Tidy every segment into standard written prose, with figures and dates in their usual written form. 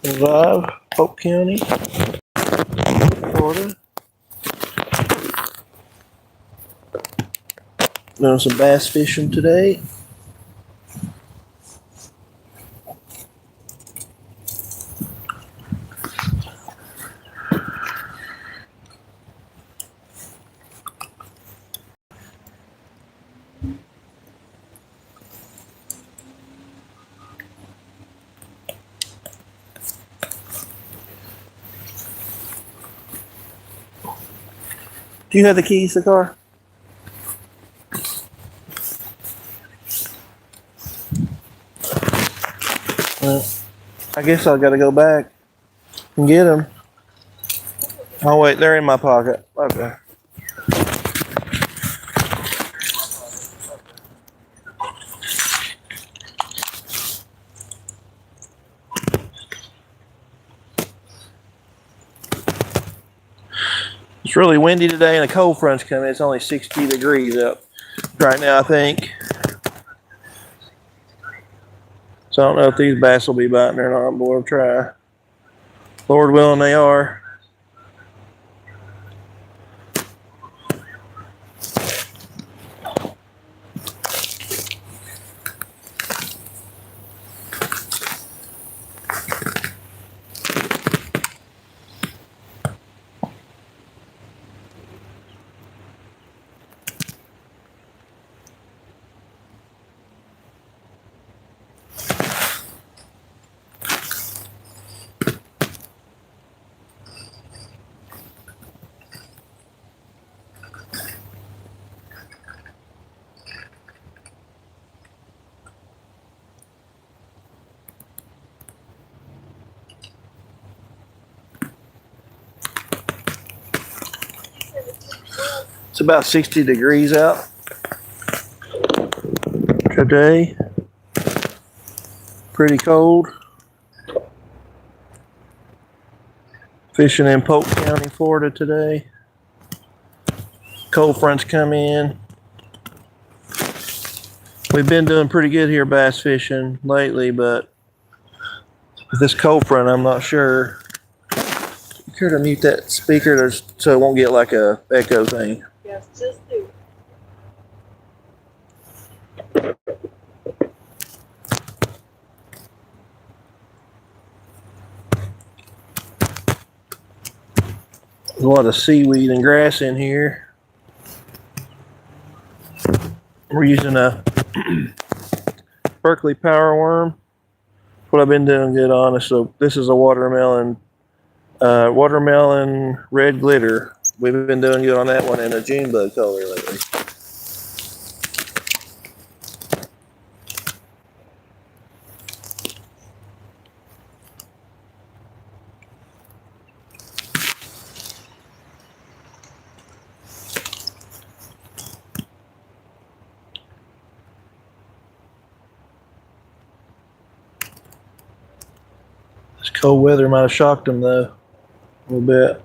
Live, Polk County, Florida. Doing some bass fishing today. Do you have the keys to the car? I guess I gotta go back and get them. Oh wait, they're in my pocket. Okay. It's really windy today and a cold front's coming. It's only 60 degrees up right now, I think. So I don't know if these bass will be biting or not, but we'll try. Lord willing, they are. It's about 60 degrees out today. Pretty cold. Fishing in Polk County, Florida today. Cold fronts come in. We've been doing pretty good here bass fishing lately, but with this cold front, I'm not sure. You care to mute that speaker so it won't get like a echo thing? Yes, just do. There's a lot of seaweed and grass in here. We're using a Berkeley power worm. What I've been doing good on is, so this is a watermelon red glitter. We've been doing good on that one in a June bug color lately. This cold weather might have shocked them though, a little bit.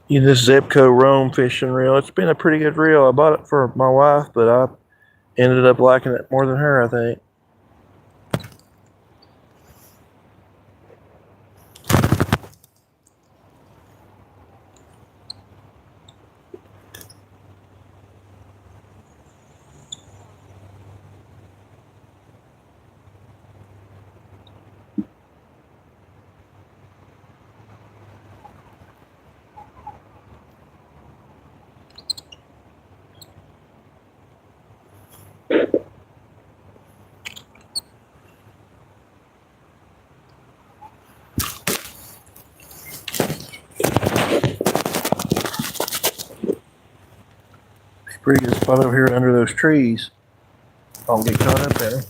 Use this Zebco Roam fishing reel. It's been a pretty good reel. I bought it for my wife, but I ended up liking it more than her, I think. Pretty good spot over here under those trees. I'll get caught up there.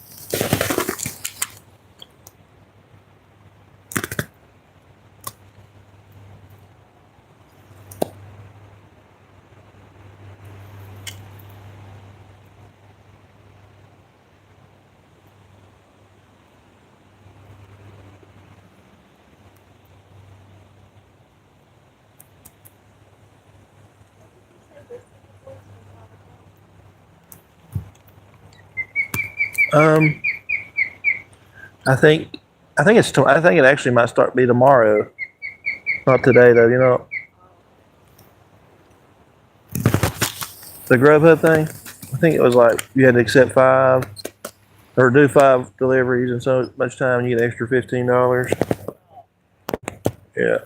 Um, I think I think it actually might start be tomorrow, not today though. You know, the Grubhub thing. I think it was like you had to accept 5 or do 5 deliveries in so much time, and you get an extra $15. Yeah.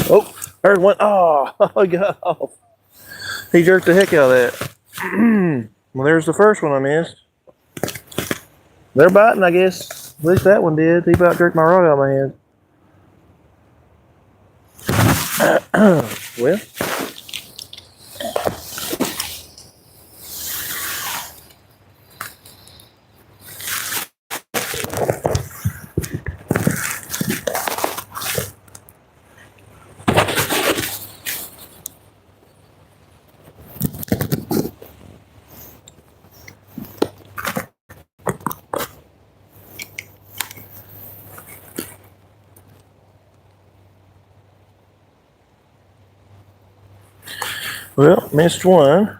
Oh, there's one. Oh, I got off. He jerked the heck out of that. Well, there's the first one I missed. They're biting, I guess. At least that one did. He about jerked my rod out of my hand. Well, missed one.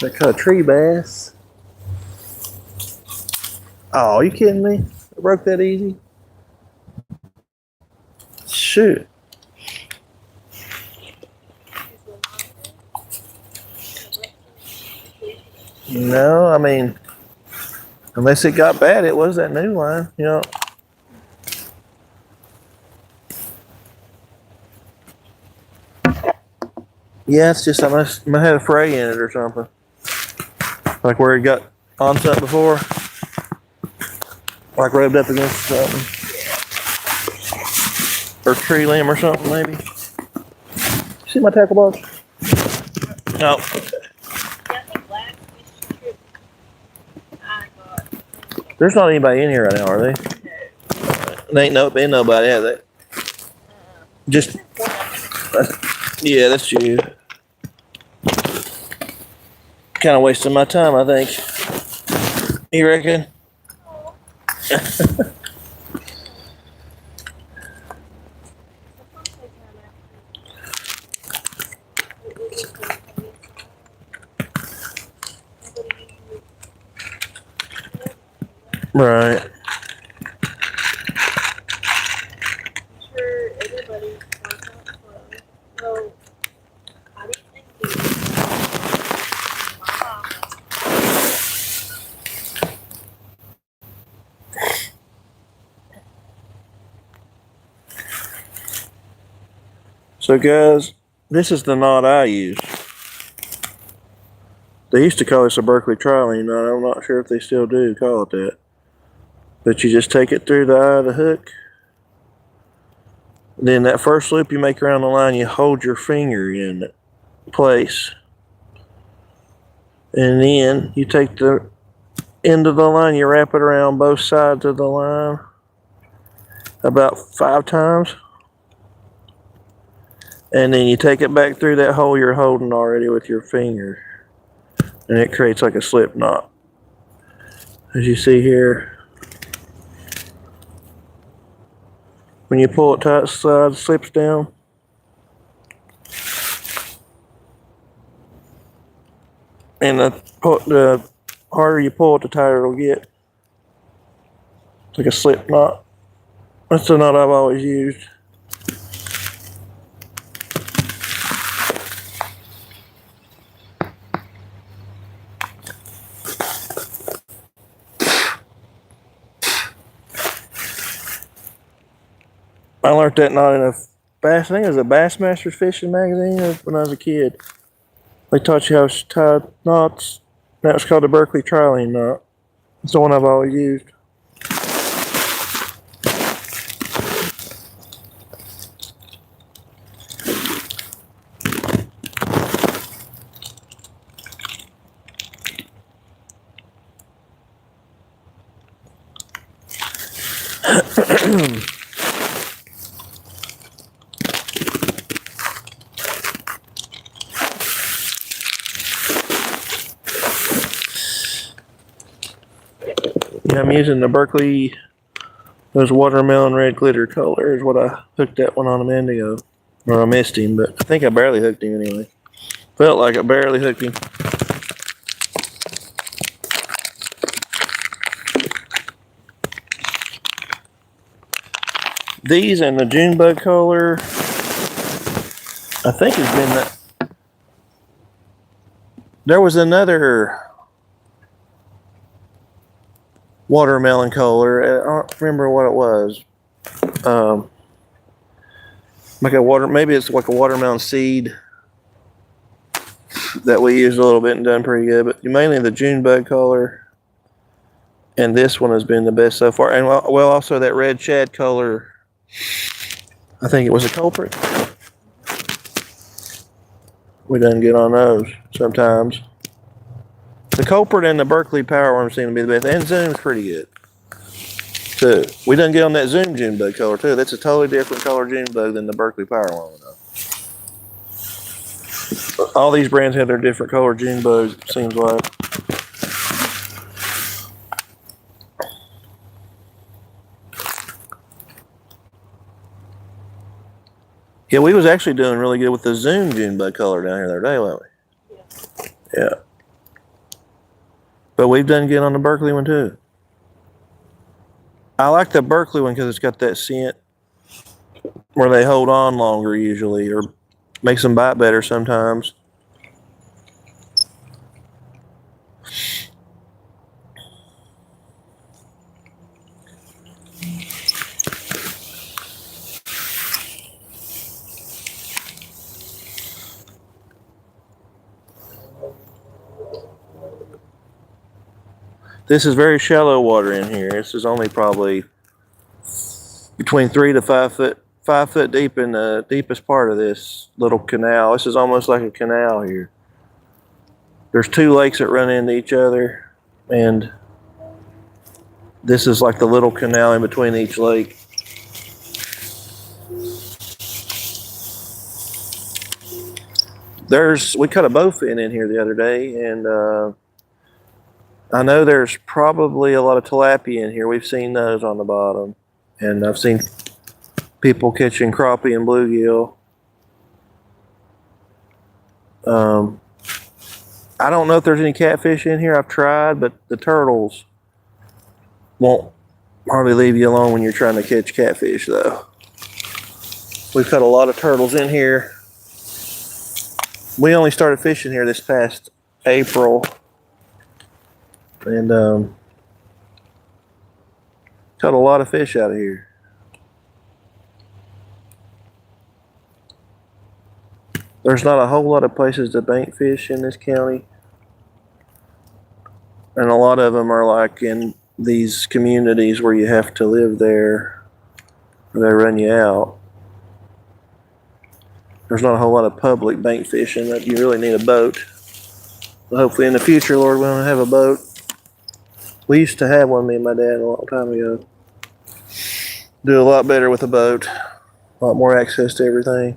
That kind of tree bass. Oh, you kidding me? It broke that easy? Shoot. No, I mean, unless it got bad, it was that new line, you know. Yeah, it's just I must have had a fray in it or something. Like where it got on something before. Like rubbed up against something. Or tree limb or something maybe. See my tackle box? No. There's not anybody in here right now, are they? There ain't been nobody, have they? Just yeah, that's you. Kind of wasting my time, I think. You reckon? Right. So guys, this is the knot I use. They used to call this a Berkeley trolley knot. I'm not sure if they still do call it that. But you just take it through the eye of the hook. Then that first loop you make around the line, you hold your finger in place. And then you take the end of the line, you wrap it around both sides of the line about 5 times. And then you take it back through that hole you're holding already with your finger. And it creates like a slip knot. As you see here. When you pull it tight, side slips down. And the harder you pull it, the tighter it'll get. It's like a slip knot. That's the knot I've always used. I learned that knot in a bass, I think it was a Bassmasters fishing magazine when I was a kid. They taught you how to tie knots. That was called the Berkeley Trilene knot. It's the one I've always used. Yeah, I'm using the Berkeley, those watermelon red glitter color is what I hooked that one on a minute ago. Or I missed him, but I think I barely hooked him anyway. Felt like I barely hooked him. These and the June bug color, I think has been that. There was another watermelon color. I don't remember what it was. Like a maybe it's like a watermelon seed that we used a little bit and done pretty good. But mainly the June bug color, and this one has been the best so far. And well, also that red shad color. I think it was a culprit. We done get on those sometimes. The culprit and the Berkeley power worm seem to be the best, and Zoom's pretty good too. We done get on that Zoom June bug color too. That's a totally different color June bug than the Berkeley power worm. All these brands have their different color June bugs, it seems like. Yeah, we was actually doing really good with the Zoom June bug color down here the other day, weren't we? Yeah. But we've done good on the Berkeley one too. I like the Berkeley one because it's got that scent where they hold on longer usually, or makes them bite better sometimes. This is very shallow water in here. This is only probably between 3 to 5 foot, 5 foot deep in the deepest part of this little canal. This is almost like a canal here. There's two lakes that run into each other, and this is like the little canal in between each lake. We cut a bowfin in here the other day, and I know there's probably a lot of tilapia in here. We've seen those on the bottom, and I've seen people catching crappie and bluegill. I don't know if there's any catfish in here. I've tried, but the turtles won't hardly leave you alone when you're trying to catch catfish, though. We've caught a lot of turtles in here. We only started fishing here this past April, and caught a lot of fish out of here. There's not a whole lot of places to bank fish in this county, and a lot of them are like in these communities where you have to live there or they run you out. There's not a whole lot of public bank fishing that you really need a boat. But hopefully in the future, Lord, we'll have a boat. We used to have one, me and my dad, a long time ago. Do a lot better with a boat. A lot more access to everything.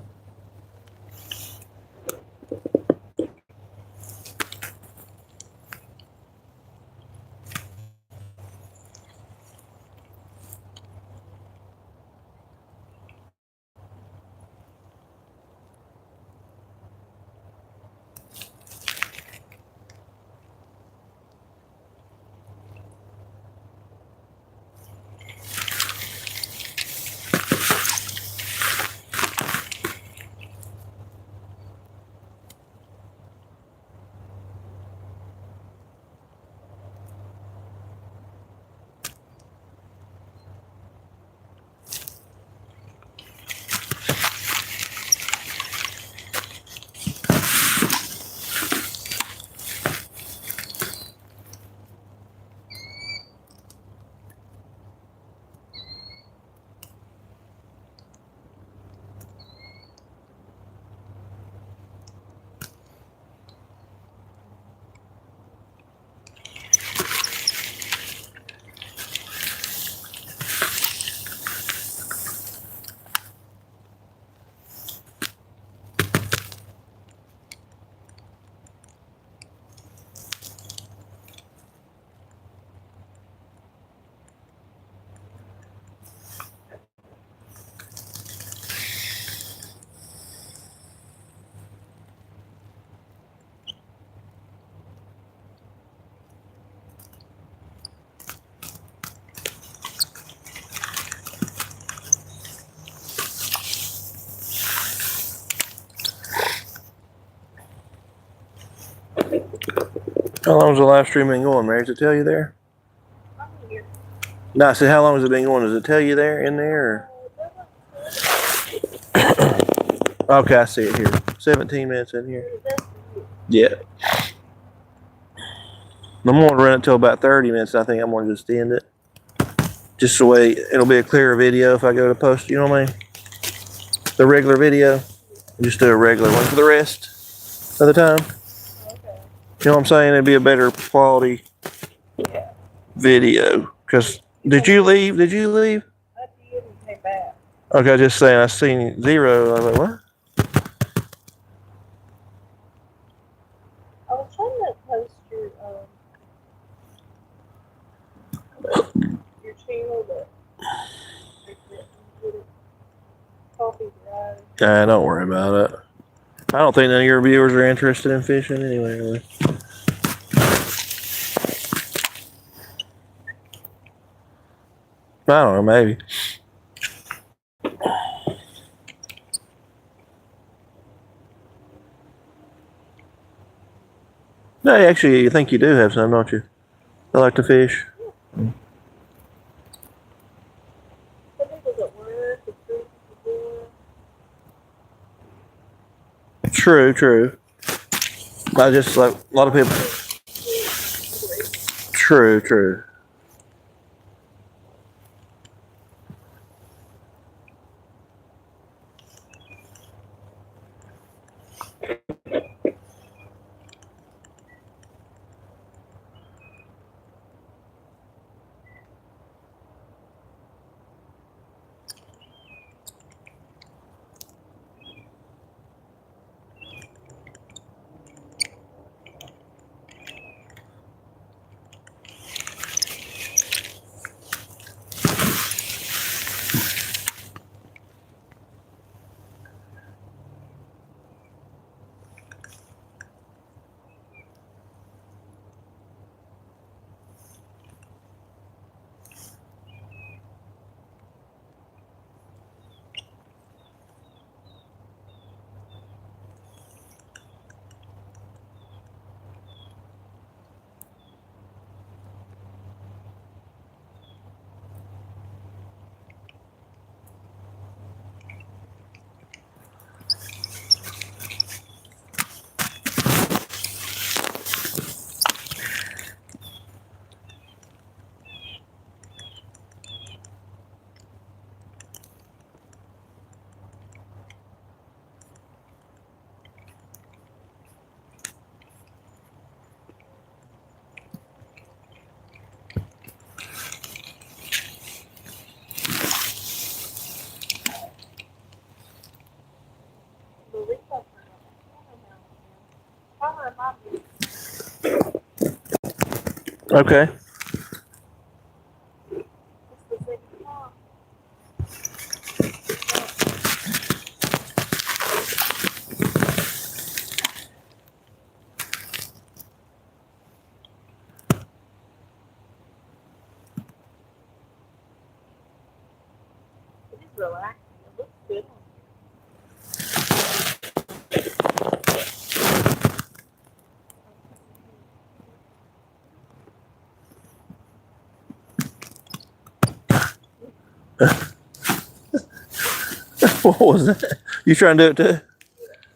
How long has the live stream been going, Mary? Does it tell you there? I'm here. No, I said, how long has it been going? Does it tell you there, in there? Or? Okay, I see it here. 17 minutes in here. Yeah. I'm going to run it till about 30 minutes. I think I'm going to just end it. Just the way it'll be a clearer video if I go to post, you know what I mean? The regular video. Just do a regular one for the rest of the time. Okay. You know what I'm saying? It'd be a better quality video. Because, did you leave? Did you leave? I did and came back. Okay, just saying, I seen 0. I was like, what? I was trying to post your channel, but coffee dry. Don't worry about it. I don't think none of your viewers are interested in fishing anyway. Really. I don't know, maybe. No, actually, I think you do have some, don't you? I like to fish. Some people's at work, the streets before. True. I just like a lot of people. True. Okay. It is relaxing. It looks good on What was that? You trying to do it too?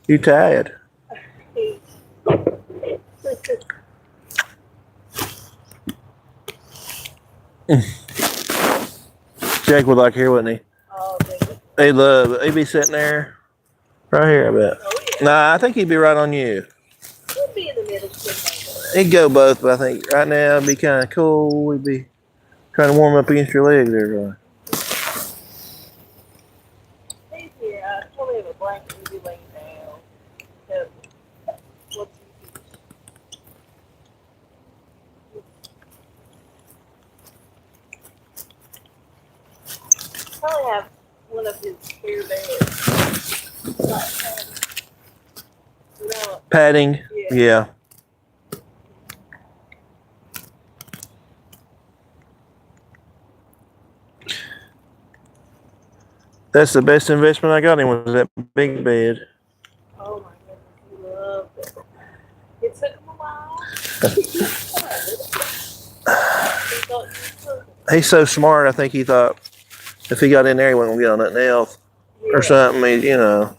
You tired? Jack would like here, wouldn't he? Oh, baby. He'd be sitting there, right here, I bet. Oh, yeah. Nah, I think he'd be right on you. He'll be in the middle somewhere. He'd go both, but I think right now it'd be kind of cool. We'd be trying to warm up against your legs there, Ron. He's here. I totally have a blanket to be laying down. So, what's probably have one of his spare beds. You know, Padding, yeah. That's the best investment I got in was that big bed. oh my goodness, he loved it. It took him a while. He thought you were He's so smart. I think he thought if he got in there, he wasn't gonna get on nothing else or something. You know,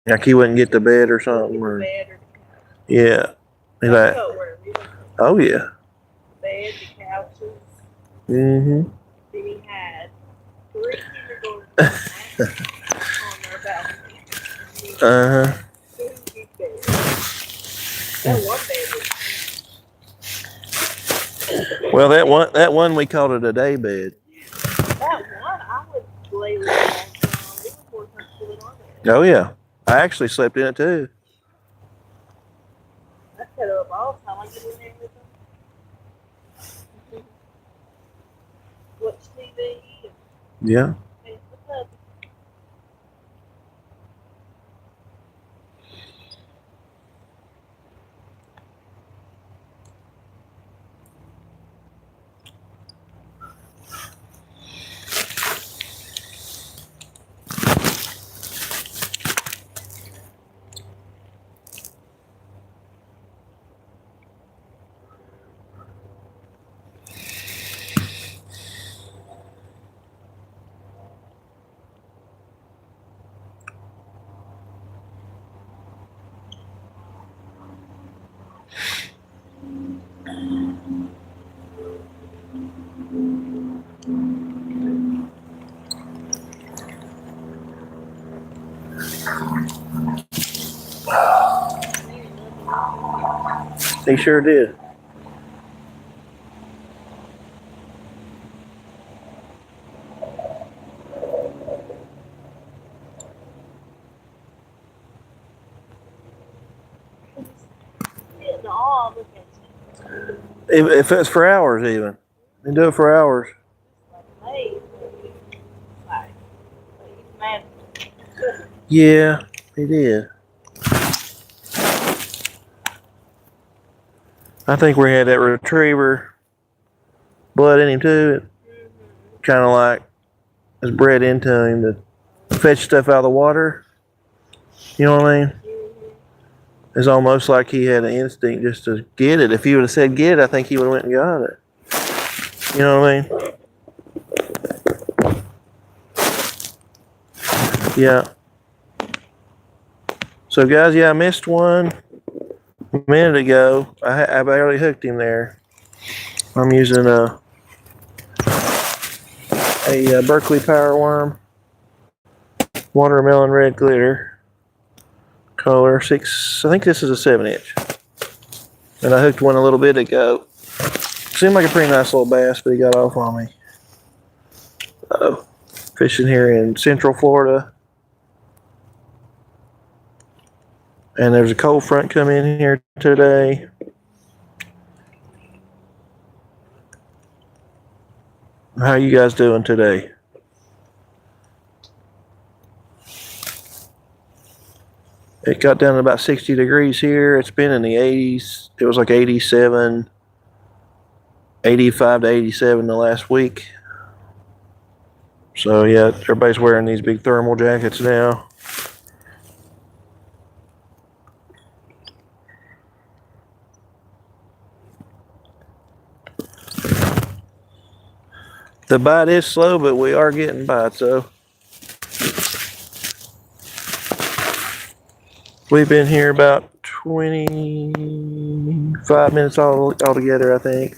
like he wouldn't get to bed or something. Or yeah, he's like, oh yeah. Bed, the couches. Mm-hmm. Then he had 3 kindergartners on their balcony. Uh-huh. 2 big beds. That one bed was Well, that one we called it a day bed. that one I would lay with on. It was more comfortable than on there. Oh yeah, I actually slept in it too. I set up all the time. I get in there with them. Watch TV and Yeah. paint the puppy. He sure did. Sitting all look at you. If it's for hours, even they do it for hours. Like, like, he's mad. Yeah, he did. I think we had that retriever blood in him too. Kind of like was bred into him to fetch stuff out of the water. You know what I mean? It's almost like he had an instinct just to get it. If he would have said get it, I think he would have went and got it. You know what I mean? Yeah. So guys, yeah, I missed one a minute ago. I barely hooked him there. I'm using a Berkeley Power Worm, watermelon red glitter, color 6. I think this is a 7-inch, and I hooked one a little bit ago. Seemed like a pretty nice little bass, but he got off on me. Fishing here in Central Florida, and there's a cold front coming in here today. How you guys doing today? It got down to about 60 degrees here. It's been in the 80s. It was like 87, 85 to 87 the last week. So yeah, everybody's wearing these big thermal jackets now. The bite is slow, but we are getting bites though. We've been here about 25 minutes altogether, I think.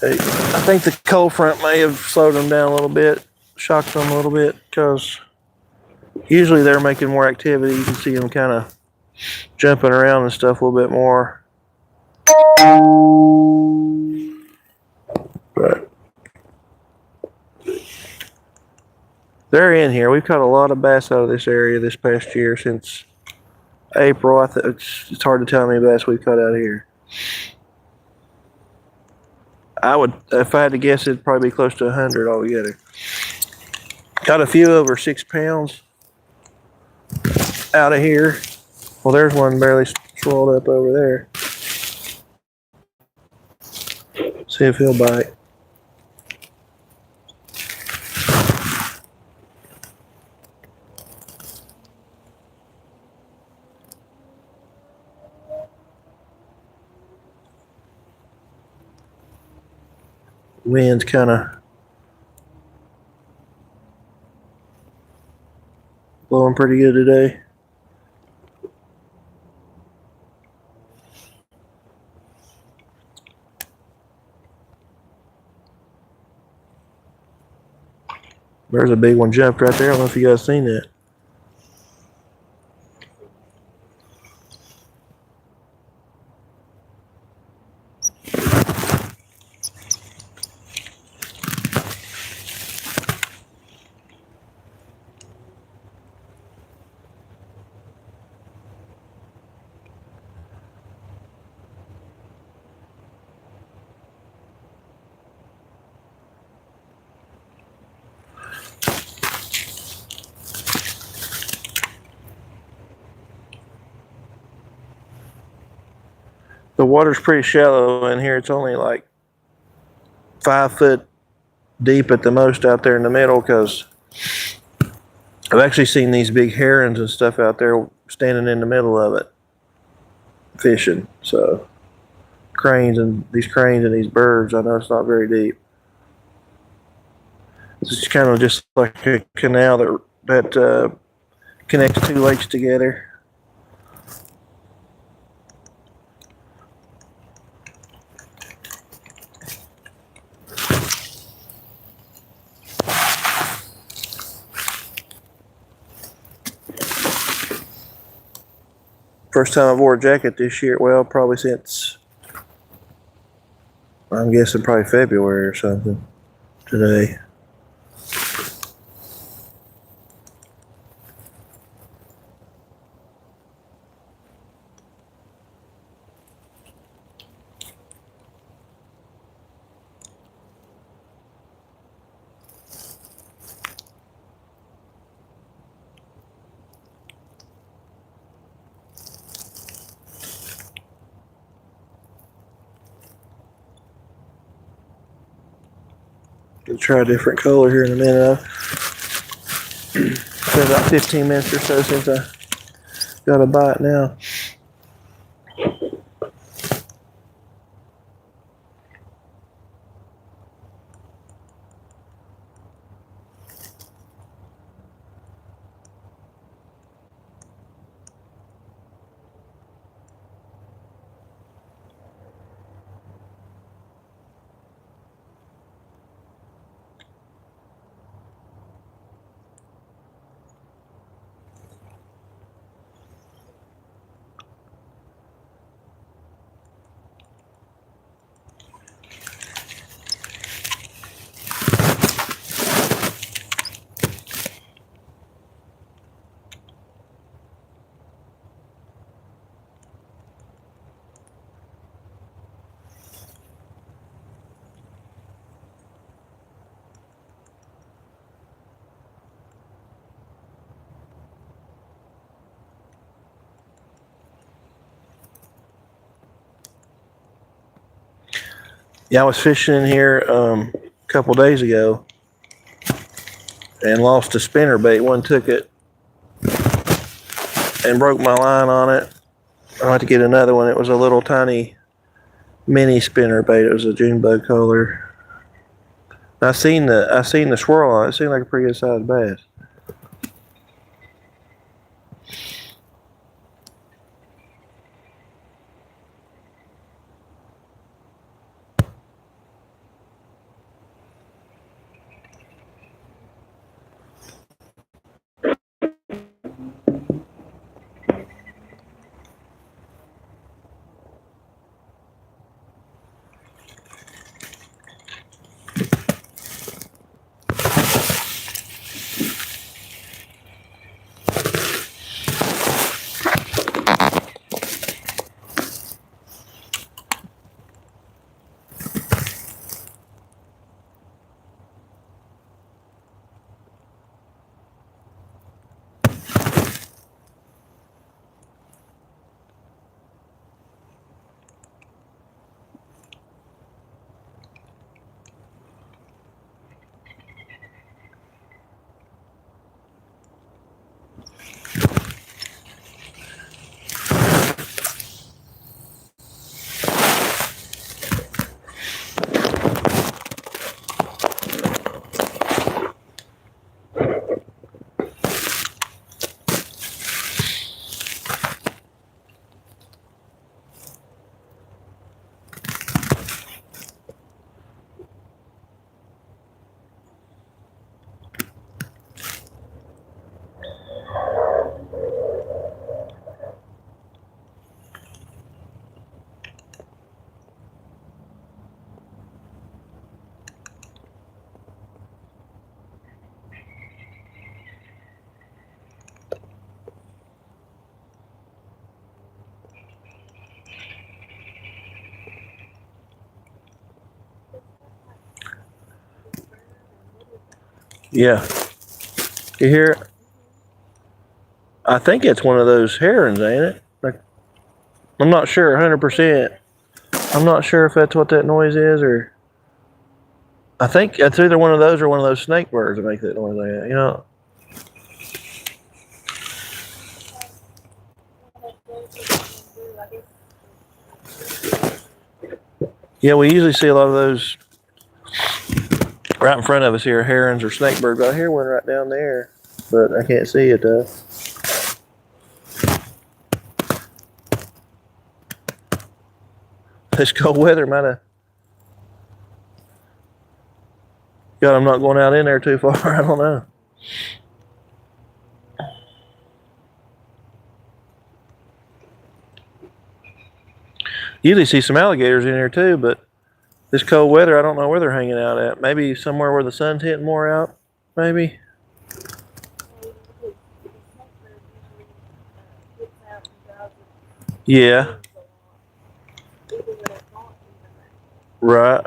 I think the cold front may have slowed them down a little bit, shocked them a little bit, because usually they're making more activity. You can see them kind of jumping around and stuff a little bit more. They're in here. We've caught a lot of bass out of this area this past year since April. It's hard to tell how many bass we've caught out here. I would, if I had to guess, it'd probably be close to 100 altogether. Got a few over 6 pounds out of here. Well, there's one barely swirled up over there. See if he'll bite. Wind's kind of blowing pretty good today. There's a big one jumped right there. I don't know if you guys seen that. The water's pretty shallow in here. It's only like 5 foot deep at the most out there in the middle, because I've actually seen these big herons and stuff out there standing in the middle of it fishing. So these cranes and these birds, I know it's not very deep. It's kind of just like a canal that connects 2 lakes together. First time I've wore a jacket this year. Well, probably since, I'm guessing probably February or something today. Gonna try a different color here in a minute. It's been about 15 minutes or so since I got a bite now. Yeah, I was fishing in here a couple days ago and lost a spinner bait. One took it and broke my line on it. I had to get another one. It was a little tiny mini spinner bait. It was a June bug color. I seen the swirl on it. It seemed like a pretty good sized bass. Yeah. You hear it? I think it's one of those herons, ain't it? Like, I'm not sure 100%. I'm not sure if that's what that noise is, or I think it's either one of those or one of those snake birds that make that noise like that, you know? Yeah, we usually see a lot of those right in front of us here, herons or snake birds. I hear one right down there, but I can't see it though. This cold weather might have got them not going out in there too far. I don't know. Usually see some alligators in here too, but this cold weather, I don't know where they're hanging out at. Maybe somewhere where the sun's hitting more out, maybe. Yeah, right.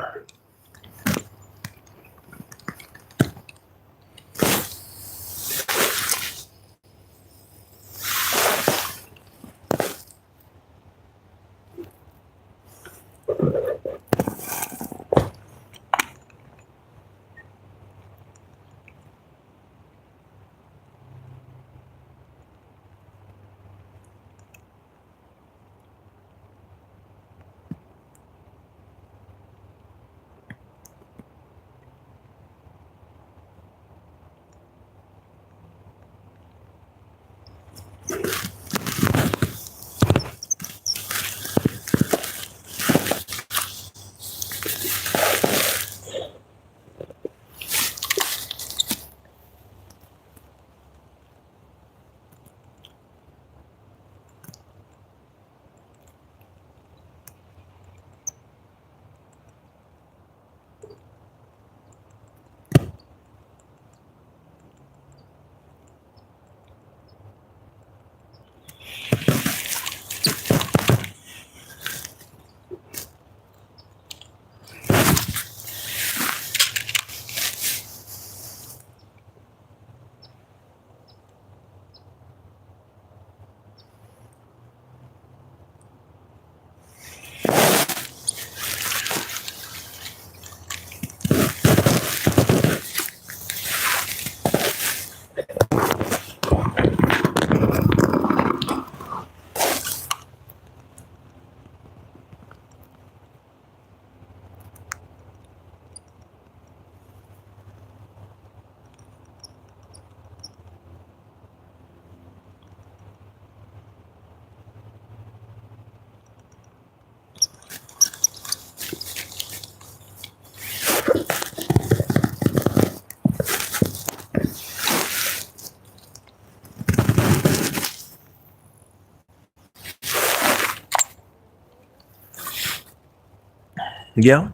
Yeah.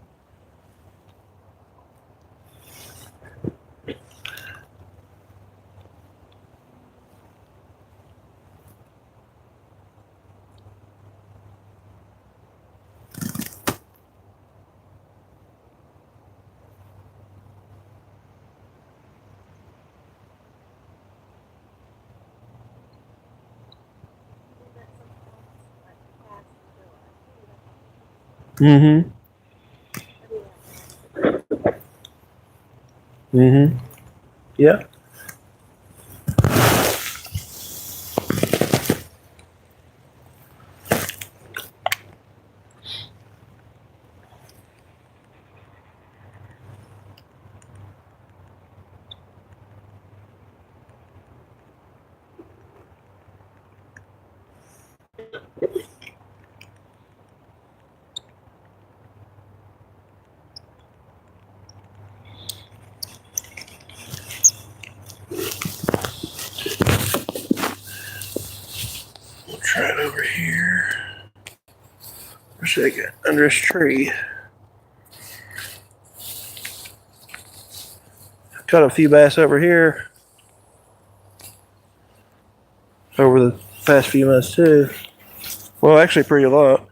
Mm-hmm. Mm-hmm. Yeah. We'll try it over here. For a second. Under this tree. Caught a few bass over here over the past few months too. Well, actually pretty a lot.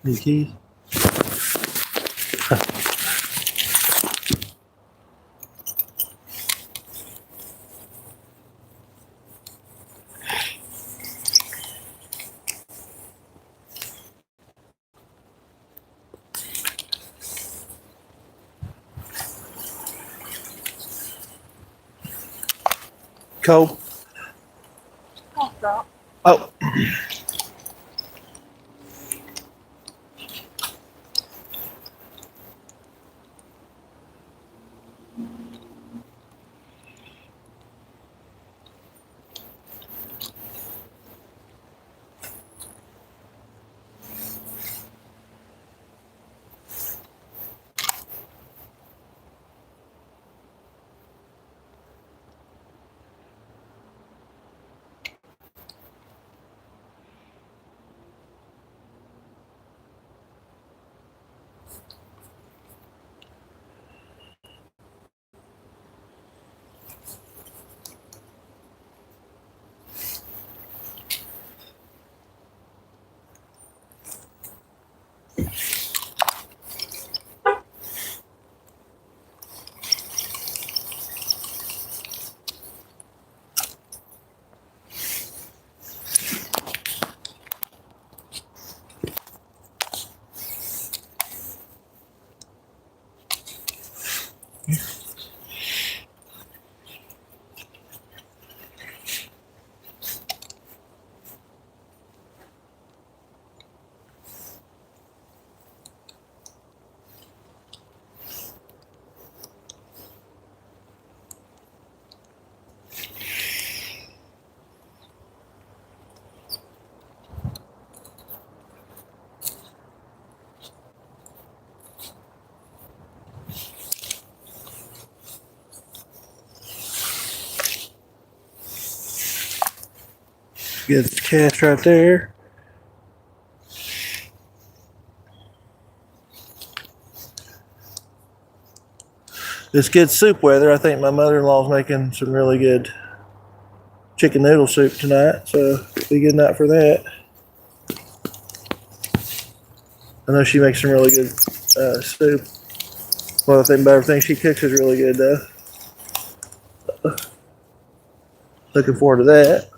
Any keys? Cold? Oh, stop. Oh. Get the cast right there. It's good soup weather. I think my mother-in-law's making some really good chicken noodle soup tonight, so be a good night for that. I know she makes some really good soup. Well, I think about everything she cooks is really good, though. Looking forward to that.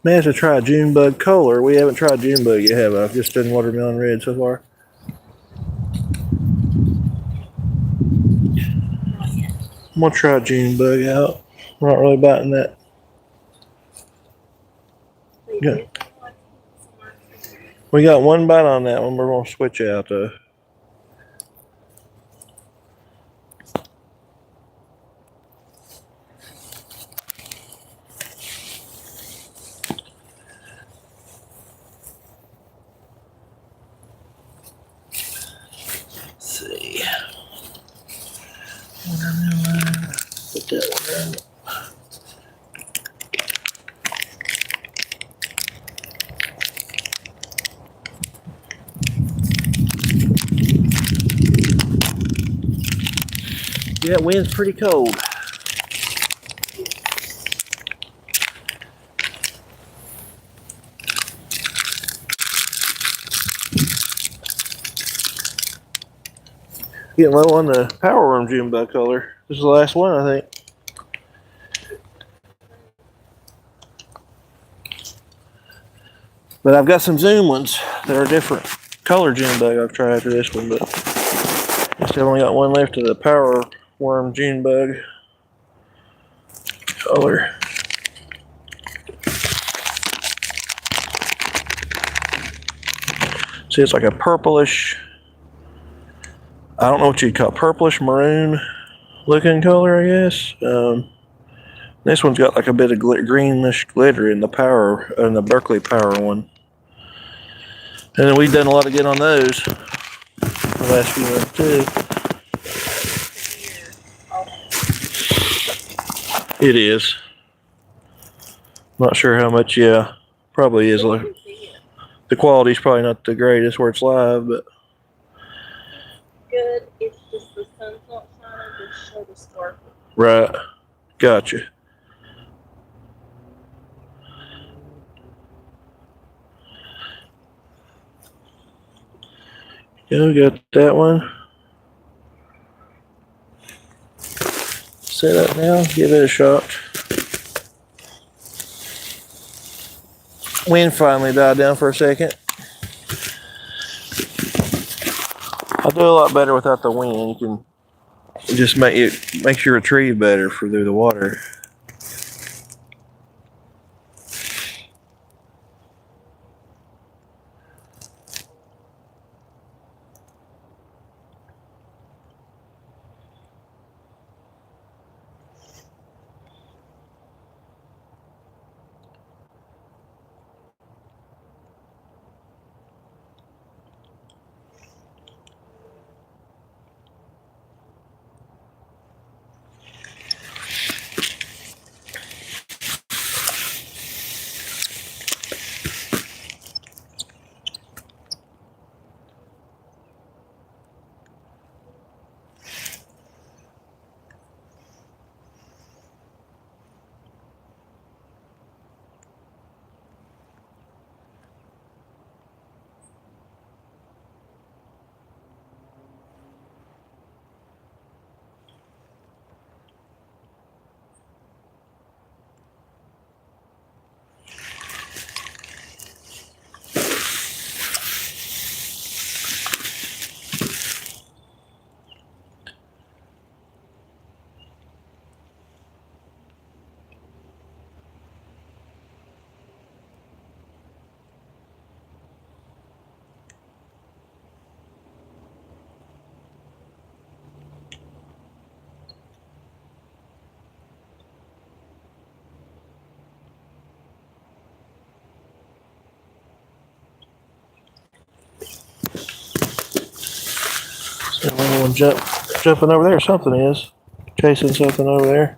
May have to try Junebug Cola. We haven't tried Junebug yet, have I? I've just done watermelon red so far. I'm gonna try Junebug out. I'm not really biting that. Yeah. We got one bite on that one. We're gonna switch out though. Let's see. Put that one in. Yeah, wind's pretty cold. Getting low on the power worm Junebug color. This is the last one, I think. But I've got some Zoom ones that are different color June bug I've tried after this one, but I still only got one left of the power worm June bug color. See, it's like a purplish, I don't know what you'd call it, purplish maroon looking color, I guess. This one's got like a bit of greenish glitter in the power, in the Berkeley power one. And then we've done a lot of good on those the last few months too. It is. Not sure how much, yeah. Probably is. Like, the quality's probably not the greatest where it's live, but. Good. It's just the sun's not shining, just show the sparkle. Right. Gotcha. Yeah, we got that one. Set up now, give it a shot. Wind finally died down for a second. I do a lot better without the wind. You can just makes you retrieve better through the water. So one jumping over there. Something is chasing something over there.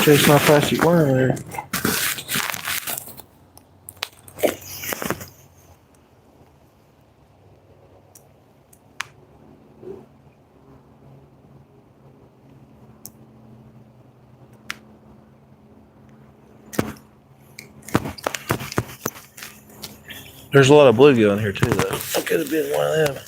Chasing my plastic worm there. There's a lot of bluegill in here too, though. That could have been one of them.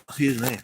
Excuse me.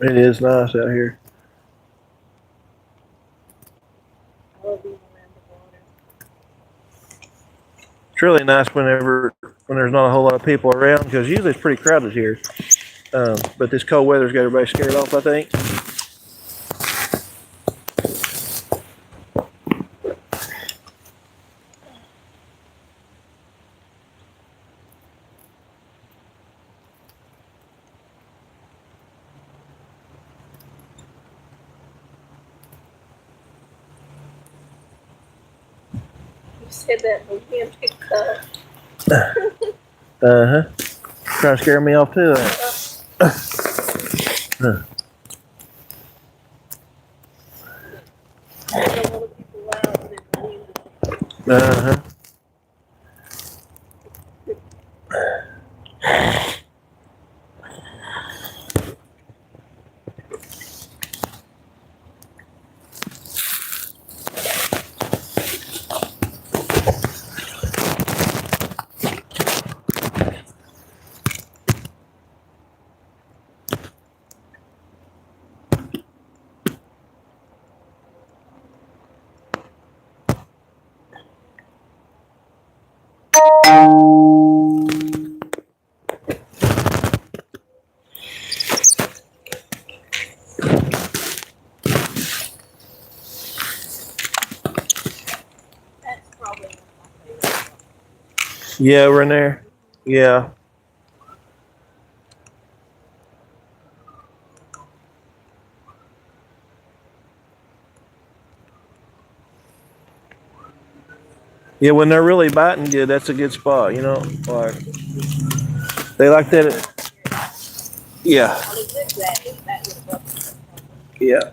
It is nice out here. I love being around the water. It's really nice when there's not a whole lot of people around, because usually it's pretty crowded here. But this cold weather's got everybody scared off, I think. You said that when him picked up. Uh-huh. Trying to scare me off too. I don't want to people out and then leave. Uh-huh. That's probably one of my favorites. Yeah, we're in there. Yeah. Yeah, when they're really biting good, that's a good spot, you know? Like, they like that. Yeah. On a good day, that would work. Yeah.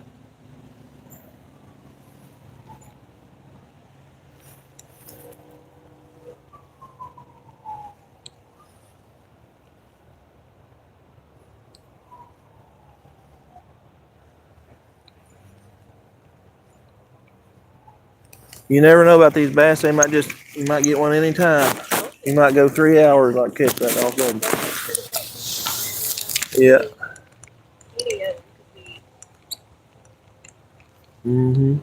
You never know about these bass. You might get one anytime. You might go 3 hours like catch that all of a sudden. Yeah. Any of them could be. Mm-hmm.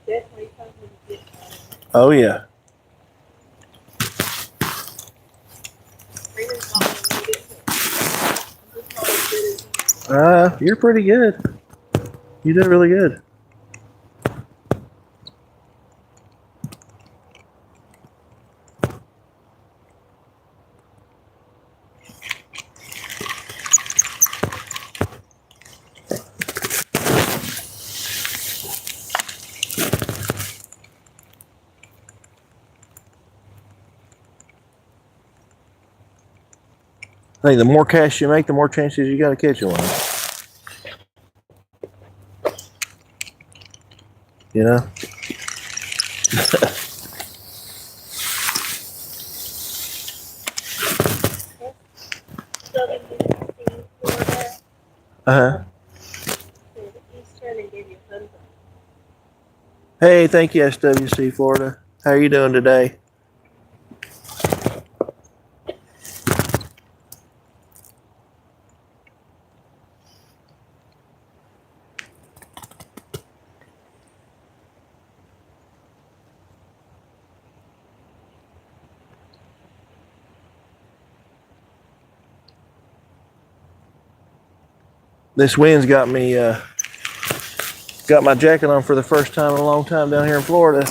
Definitely something to get Oh yeah. Freeman's not gonna need it. I'm just not as good as you. You're pretty good. You did really good. I think the more casts you make, the more chances you got to catch one. You know? Southern Tennessee, Florida, Uh-huh. to the eastern and give you a thumbs up. Hey, thank you, SWC Florida. How are you doing today? This wind's got me, got my jacket on for the first time in a long time down here in Florida.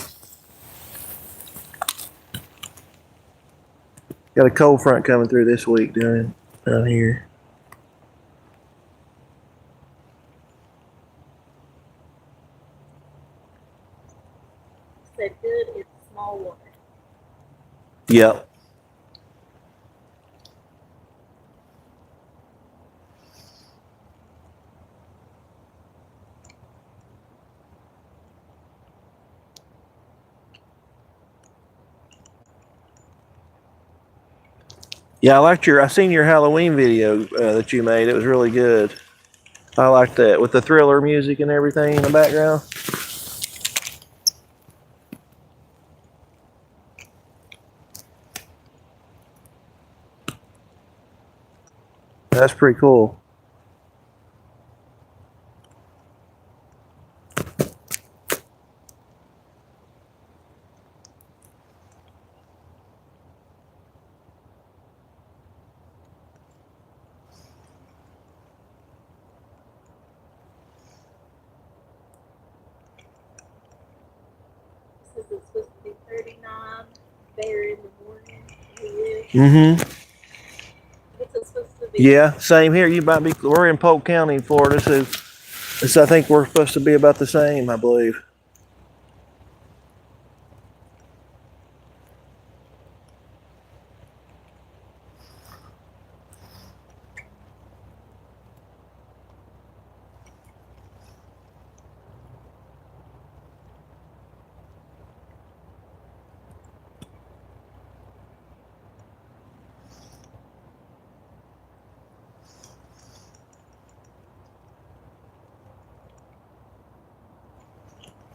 Got a cold front coming through this week down here. Said good, it's small water. Yep. Yeah, I seen your Halloween video that you made. It was really good. I like that with the Thriller music and everything in the background. That's pretty cool. This is supposed to be 39 there in the morning. Mm-hmm. It's supposed to be. Yeah, same here. You might be. We're in Polk County, Florida, so I think we're supposed to be about the same, I believe.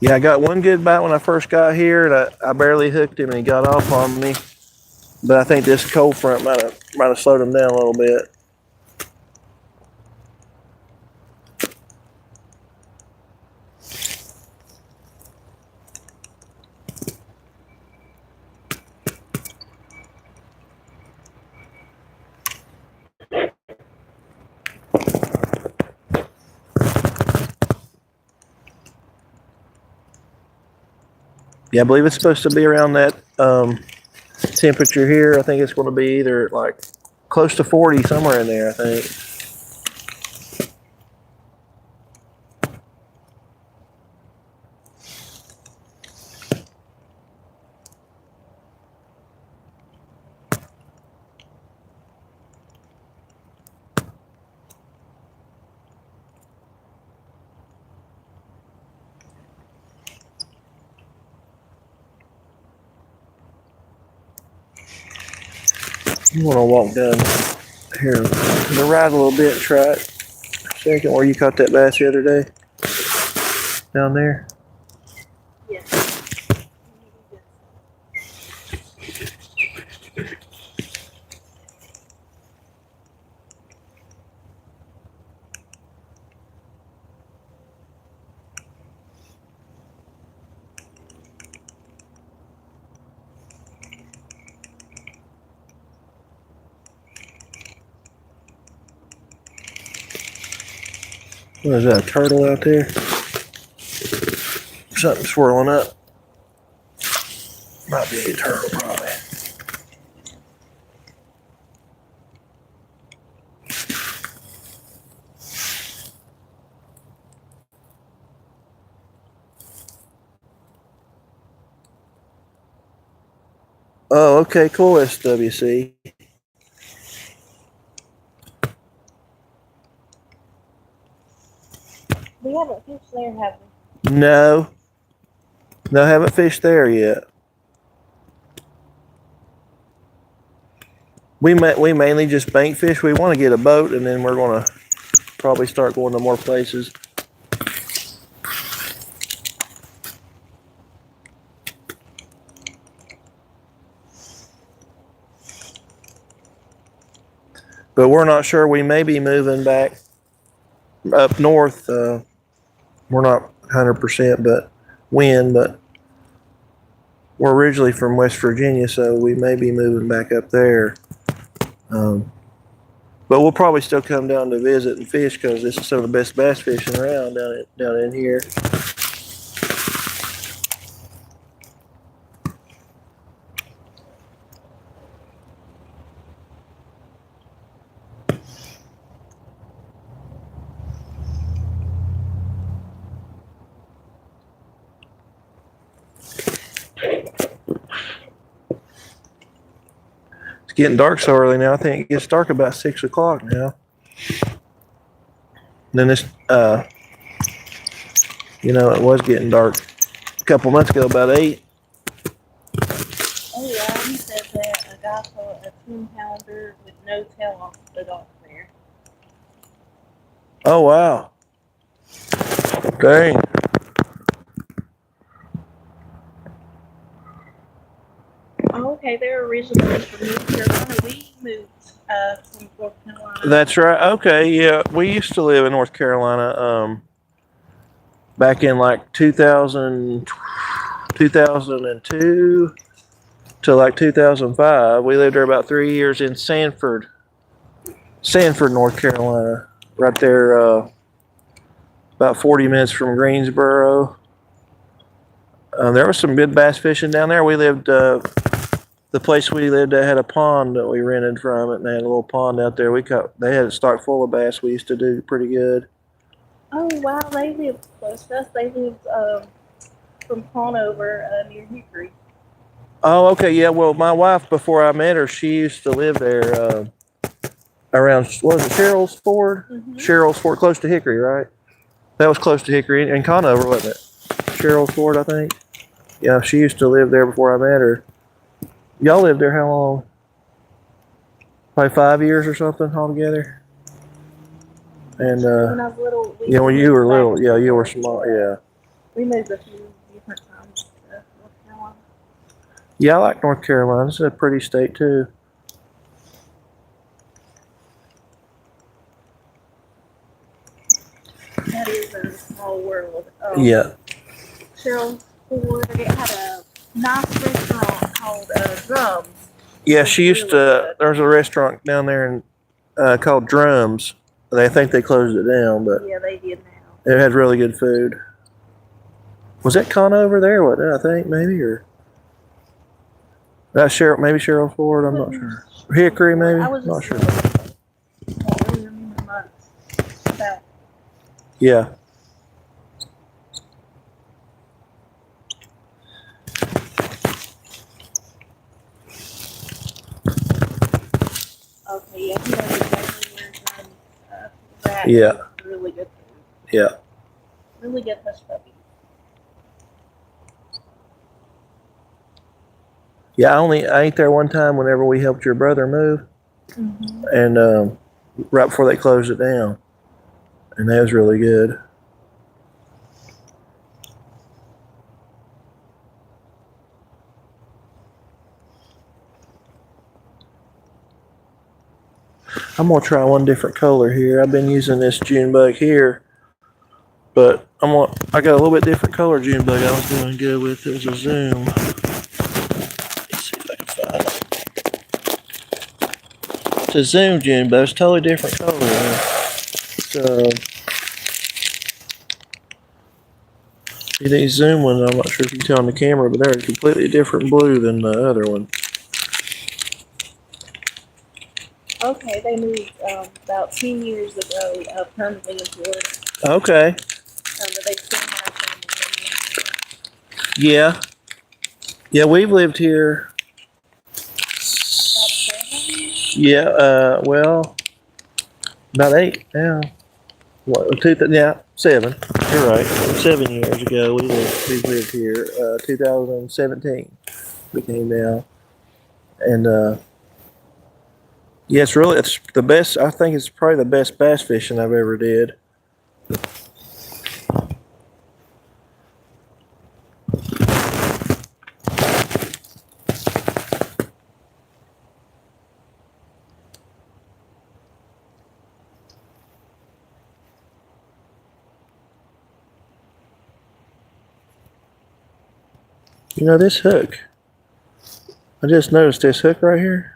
Yeah, I got one good bite when I first got here, and I barely hooked him, and he got off on me. But I think this cold front might have slowed him down a little bit. Yeah, I believe it's supposed to be around that temperature here. I think it's going to be either like close to 40, somewhere in there, I think. You want to walk down here to the right a little bit and try it. Second, where you caught that bass the other day? Down there? Yeah. What is that, a turtle out there? Something swirling up. Might be a turtle, probably. Oh, okay, cool, SWC. We haven't fished there, have we? No. No, I haven't fished there yet. We mainly just bank fish. We want to get a boat, and then we're going to probably start going to more places. But we're not sure. We may be moving back up north. We're not 100%, but but we're originally from West Virginia, so we may be moving back up there. But we'll probably still come down to visit and fish because this is some of the best bass fishing around down in here. It's getting dark so early now. I think it gets dark about 6 o'clock now. Then this, it was getting dark a couple months ago, about 8. Oh yeah, he said that a guy caught a 10-pounder with no tail off the dock there. Oh wow! Dang. Oh, okay, they're originally from North Carolina. We moved From Polk County. That's right. Okay, yeah. We used to live in North Carolina back in like 2002 to like 2005. We lived there about 3 years in Sanford, North Carolina, right there, about 40 minutes from Greensboro. There was some good bass fishing down there. We lived, the place we lived at had a pond that we rented from it, and they had a little pond out there. They had a stock full of bass. We used to do pretty good. Oh wow, they live close to us. They live from Conover near Hickory. Oh, okay, yeah. Well, my wife, before I met her, she used to live there around, what was it, Cheryl's Ford? Mm-hmm. Cheryl's Ford, close to Hickory, right? That was close to Hickory and Conover, wasn't it? Cheryl's Ford, I think. Yeah, she used to live there before I met her. Y'all lived there how long? Probably 5 years or something altogether. And When I was little, yeah, when you were little, yeah, you were small, yeah. We moved a few different times to North Carolina. Yeah, I like North Carolina. It's a pretty state too. That is a small world. Yeah. Cheryl's Ford, it had a nice restaurant called Drums. Yeah, she used to. There's a restaurant down there called Drums. I think they closed it down, but Yeah, they did now. it had really good food. Was that Conover there? What I think maybe or that's Cheryl? Maybe Cheryl Ford. I'm not sure. Hickory maybe. I was Not just sure. don't really remember much about. Yeah. Okay, yeah, he knows exactly where Drums was at. Yeah. It was really good food. Yeah. Really good hush puppy. Yeah. I ate there one time whenever we helped your brother move, Mm-hmm. and right before they closed it down, and that was really good. I'm gonna try one different color here. I've been using this June bug here, but I got a little bit different color June bug I was doing good with. It was a Zoom. Let's see if I can find it. It's a Zoom June bug. It's a totally different color. So these Zoom ones, I'm not sure if you can tell on the camera, but they're a completely different blue than the other one. Okay, they moved about 10 years ago permanently in Florida. Okay. But they still have them. Yeah. Yeah, we've lived here. About 7? Yeah, well, about 8 now. What, 7. You're right. 7 years ago, we lived here. 2017, we came down, and yeah, it's the best. I think it's probably the best bass fishing I've ever did. You know, this hook, I just noticed this hook right here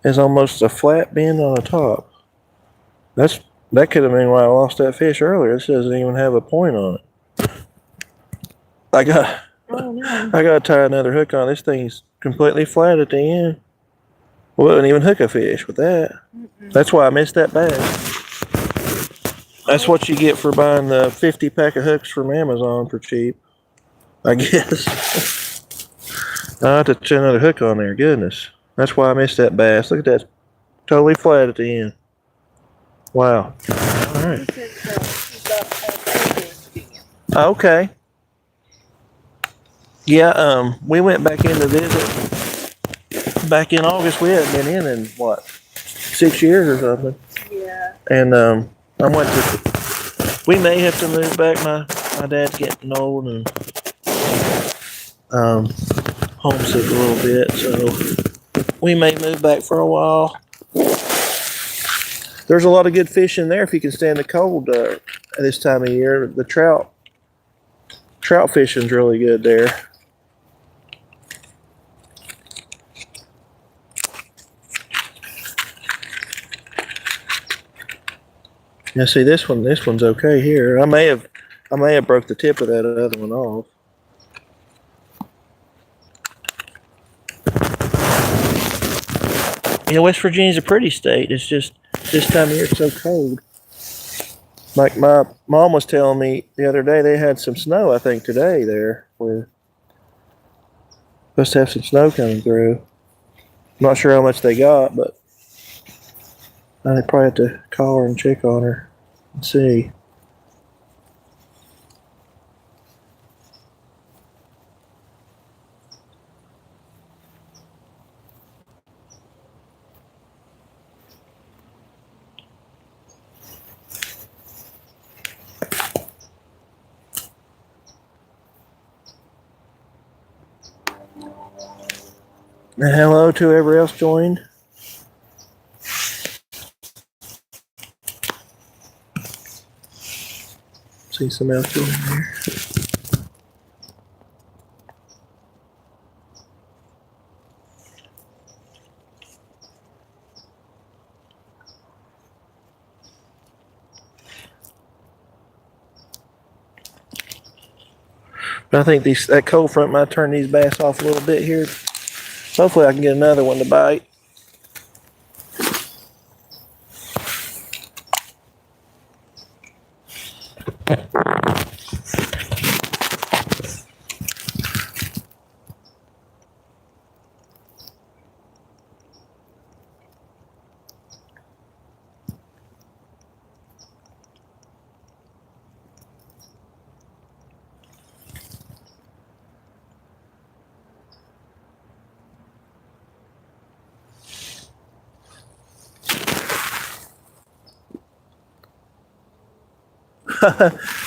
is almost a flat bend on the top. That could have been why I lost that fish earlier. This doesn't even have a point on it. I got to tie another hook on. This thing's completely flat at the end. Wouldn't even hook a fish with that. That's why I missed that bass. That's what you get for buying the 50 pack of hooks from Amazon for cheap, I guess. I have to put another hook on there. Goodness. That's why I missed that bass. Look at that. Totally flat at the end. Wow. All right. Okay. Yeah, we went back in to visit back in August. We hadn't been in what, 6 years or something. Yeah. And we may have to move back. My dad's getting old and homesick a little bit, so we may move back for a while. There's a lot of good fish in there if you can stand the cold at this time of year. The trout fishing's really good there. Now see this one's okay here. I may have broke the tip of that other one off. Yeah, West Virginia's a pretty state. It's just this time of year it's so cold. Like my mom was telling me the other day, they had some snow, I think today there. We're supposed to have some snow coming through. I'm not sure how much they got, but I probably have to call her and check on her and see. And hello to whoever else joined. See some else join there. But I think that cold front might turn these bass off a little bit here. Hopefully I can get another one to bite.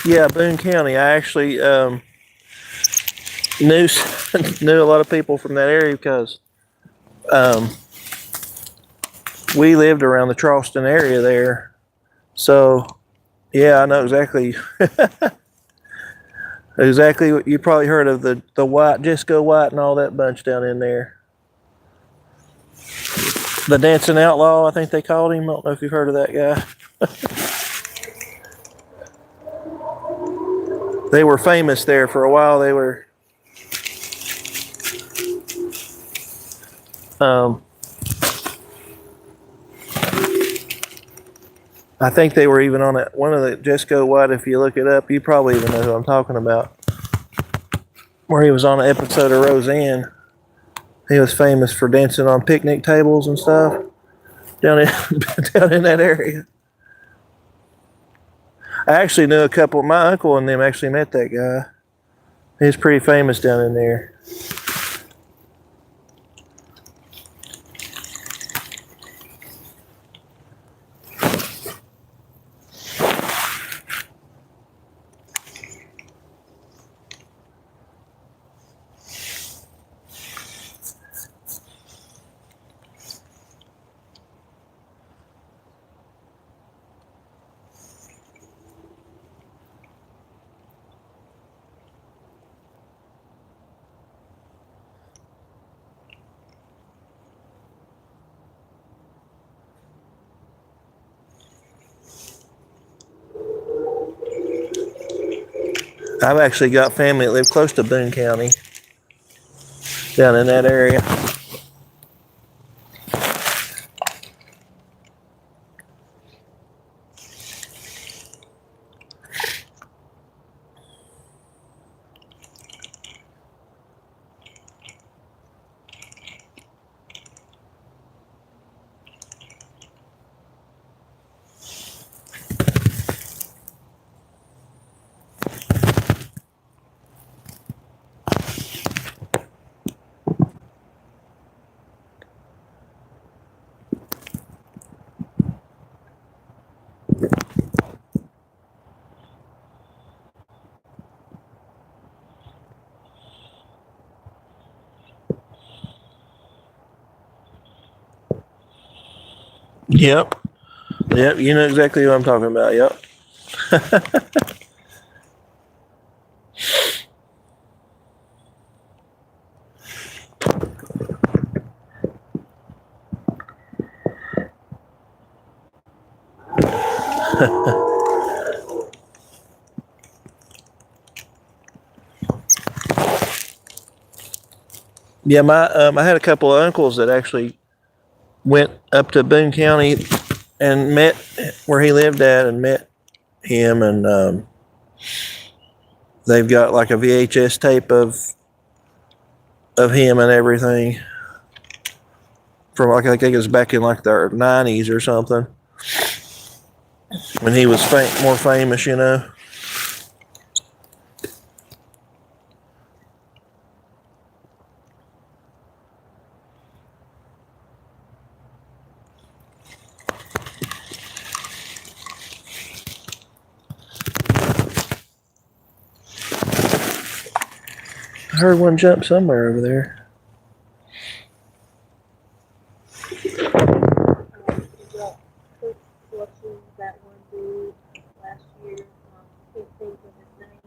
Yeah, Boone County. I actually knew knew a lot of people from that area because we lived around the Charleston area there. So yeah, I know exactly exactly what you probably heard of the White, Disco White, and all that bunch down in there. The Dancing Outlaw, I think they called him. I don't know if you've heard of that guy. They were famous there for a while. They were I think they were even on one of the Disco White. If you look it up, you probably even know who I'm talking about. Where he was on an episode of Roseanne. He was famous for dancing on picnic tables and stuff down in down in that area. I actually knew a couple. My uncle and them actually met that guy. He's pretty famous down in there. I've actually got family that live close to Boone County, down in that area. Yep. Yep, you know exactly what I'm talking about. Yep. Yeah, I had a couple of uncles that actually went up to Boone County and met where he lived at and met him, and they've got like a VHS tape of him and everything from like I think it was back in like the 90s or something when he was more famous, you know. I heard one jump somewhere over there. Watching that one dude last year. Can't think of his name.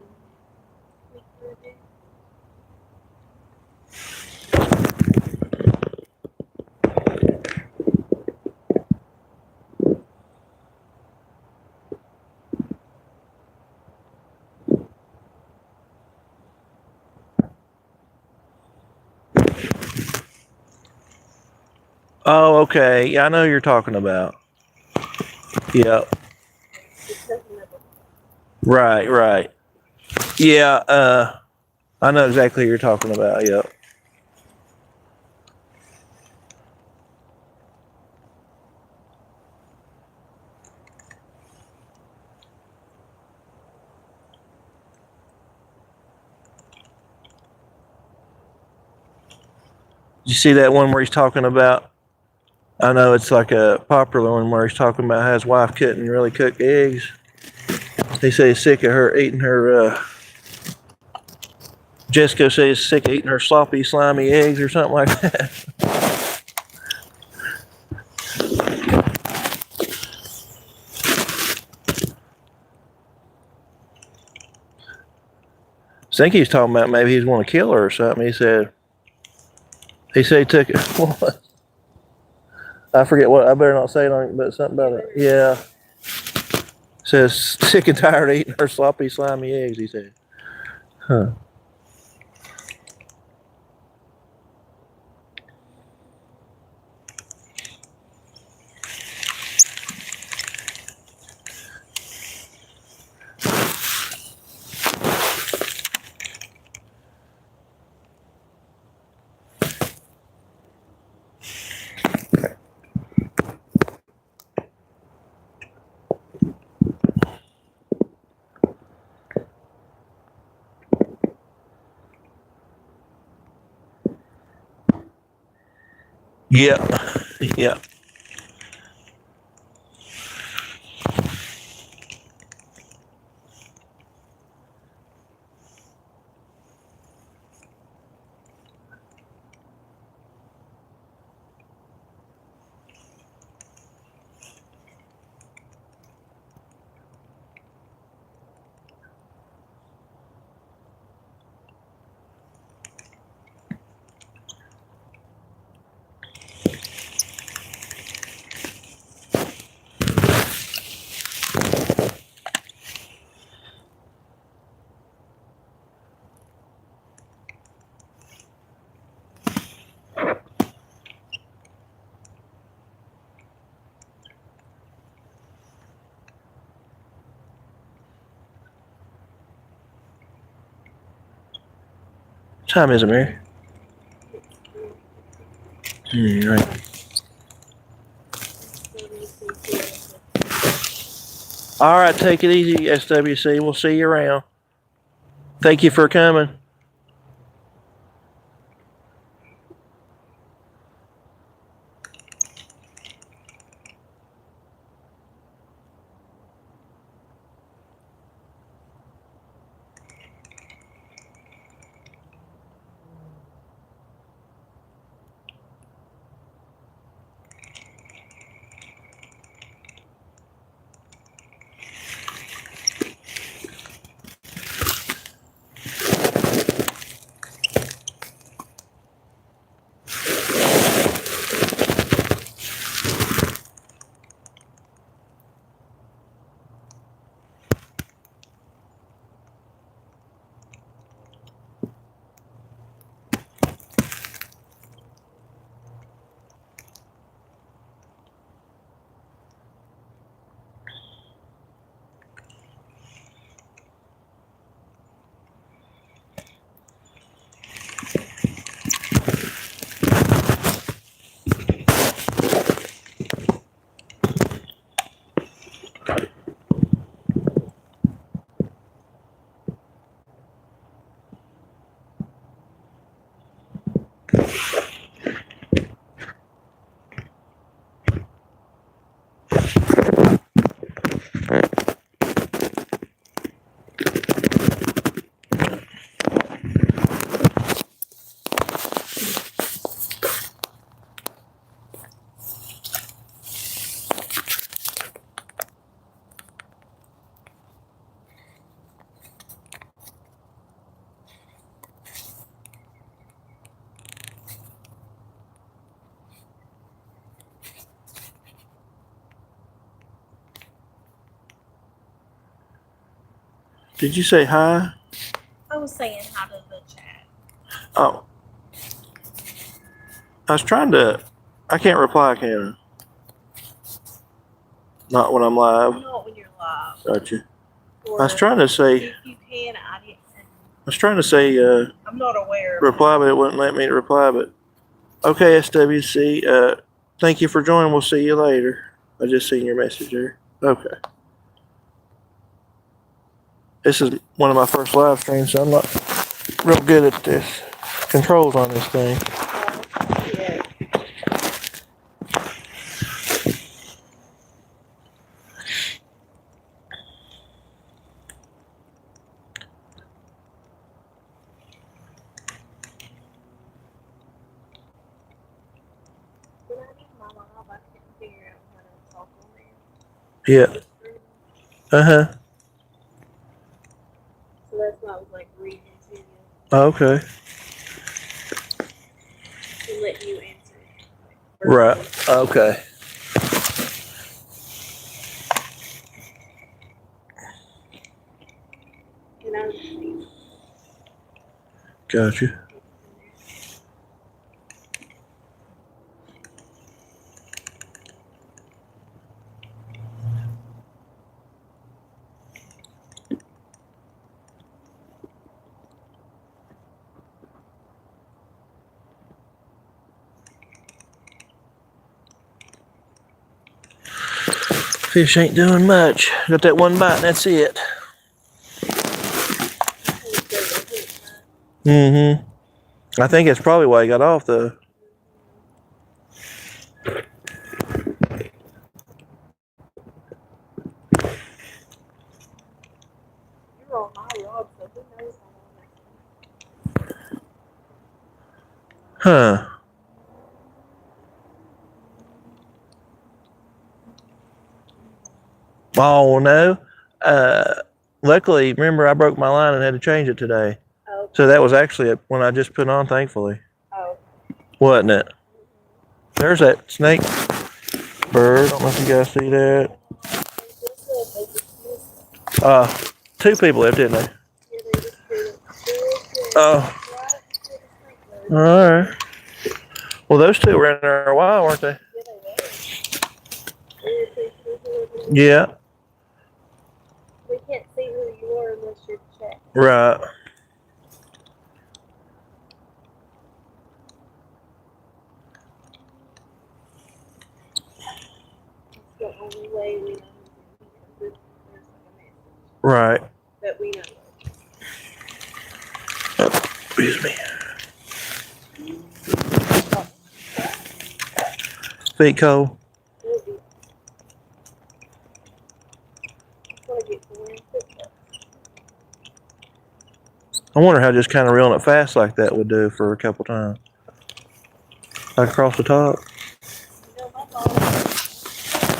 Oh, okay. Yeah, I know who you're talking about. Yeah. Right, right. Yeah, I know exactly who you're talking about. Yep. Did you see that one where he's talking about? I know it's like a popular one where he's talking about how his wife couldn't really cook eggs. He said he's sick of her eating her. Jessica says he's sick of eating her sloppy, slimy eggs or something like that. I think he's talking about maybe he's want to kill her or something. He said he took it. I forget what. I better not say it, but something about it. Yeah. Says sick and tired of eating her sloppy, slimy eggs. He said. Huh. Yep. Yep. What time is it, Mary? Right. All right, take it easy, SWC. We'll see you around. Thank you for coming. Did you say hi? I was saying hi to the chat. Oh. I was trying to. I can't reply, can I? Not when I'm live. Not when you're live. Gotcha. Or I was trying to say. if you can, I didn't. I was trying to say. I'm not aware of Reply, but it wouldn't let me reply. But okay, SWC. Thank you for joining. We'll see you later. I just seen your message there. Okay. This is one of my first live streams, so I'm not real good at this controls on this thing. Yeah. When I did my live, I couldn't figure out how to talk on there. Yeah. Uh-huh. So that's why I was like reading to you Okay. to let you answer. Right. Okay. And I was Gotcha. Fish ain't doing much. Got that one bite and that's it. Mm-hmm. I think that's probably why he got off though. You're on my rod, so who knows how long that's Huh. Oh no. Luckily, remember I broke my line and had to change it today. Oh. So that was actually one I just put on, thankfully. Oh. Wasn't it? There's that snake bird. I don't know if you guys see that. Two people left, didn't they? Oh. Alright. Well, those two were in there a while, weren't they? Yeah. We can't see who you are unless you're checked. Right. That's the only way we know who's in here. There's like a message Right. that we know Excuse me. Feet cold. of. Want to get the wind picked up. I wonder how just kind of reeling it fast like that would do for a couple times. Like across the top. You know, my mom,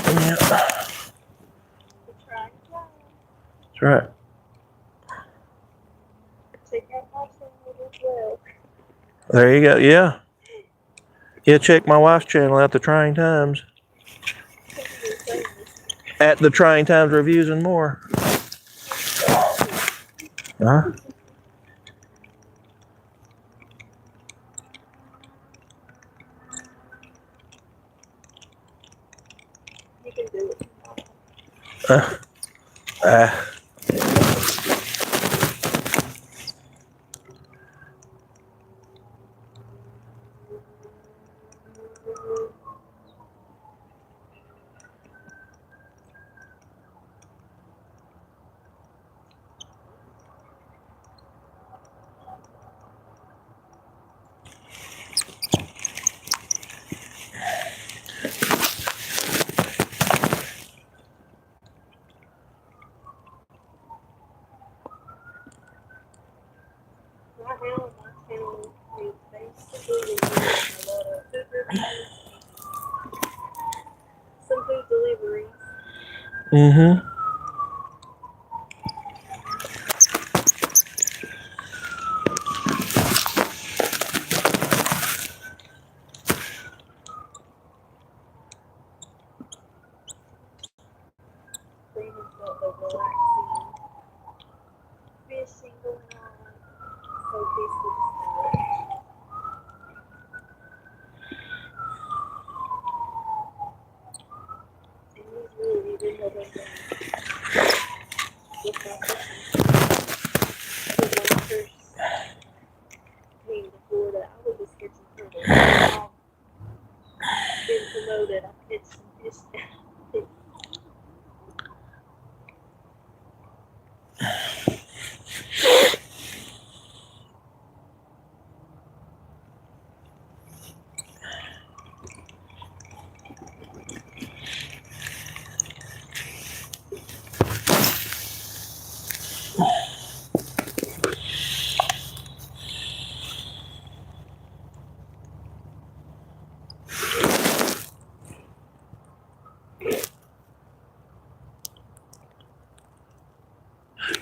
Yeah. to try and fly. That's right. Check out my channel as well. There you go. Yeah. Yeah, check my wife's channel at the Trying Times. At the Trying Times Reviews and More. Huh? You can do it. Ah. Right now, on my channel, we basically do a lot of food reviews, some food deliveries. Mm-hmm. Brandon's got the relaxing Florida, I was just catching turtles. Now, been promoted, I catch some fish.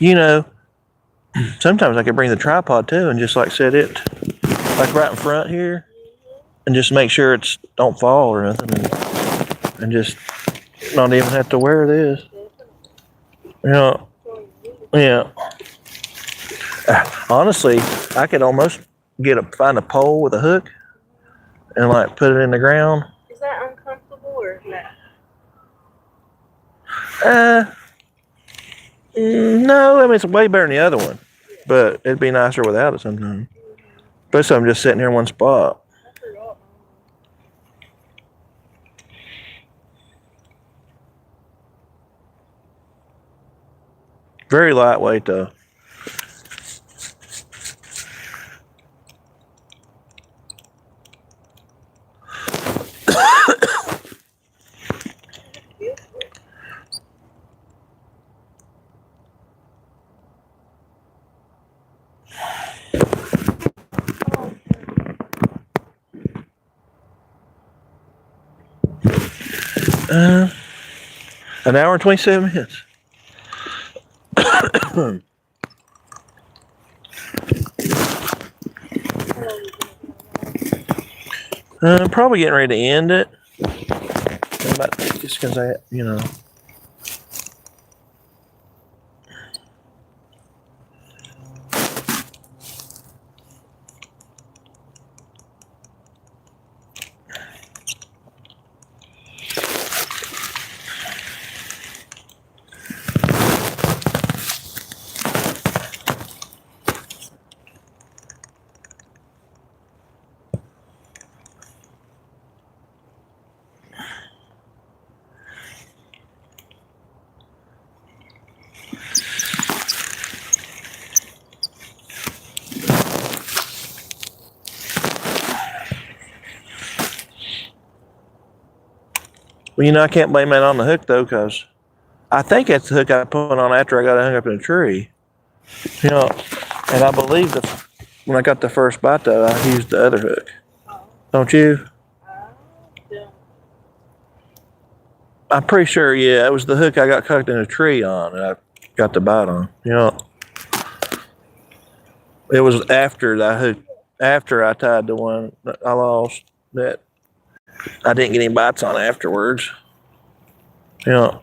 You know, sometimes I could bring the tripod too and just like set it like right in front here and just make sure it's don't fall or nothing and just not even have to wear this. You know, yeah. Honestly, I could almost find a pole with a hook and like put it in the ground. Is that uncomfortable or not? No, I mean it's way better than the other one, but it'd be nicer without it sometimes. Especially I'm just sitting here in one spot. I forgot. Very lightweight though. An hour and 27 minutes. I'm probably getting ready to end it. Just because you know. Well, you know, I can't blame that on the hook though, because I think that's the hook I put on after I got it hung up in a tree. You know, and I believe that when I got the first bite though, I used the other hook. Don't you? I'm pretty sure, yeah, it was the hook I got cooked in a tree on and I got the bite on. You know, it was after that hook, after I tied the one that I lost, that I didn't get any bites on afterwards. You know.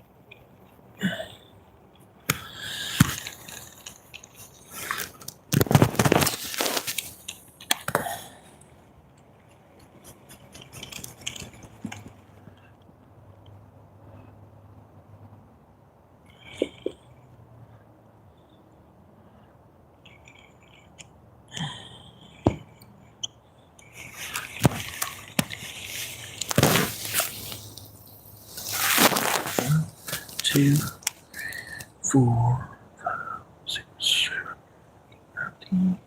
Two, 4, 5, 6, 7, 13.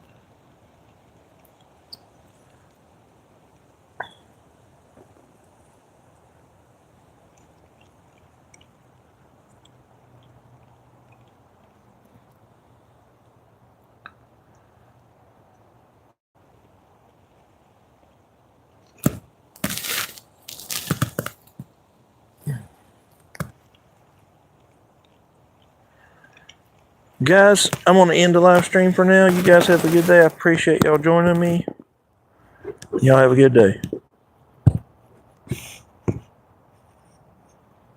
Guys, I'm going to end the live stream for now. You guys have a good day. I appreciate y'all joining me. Y'all have a good day.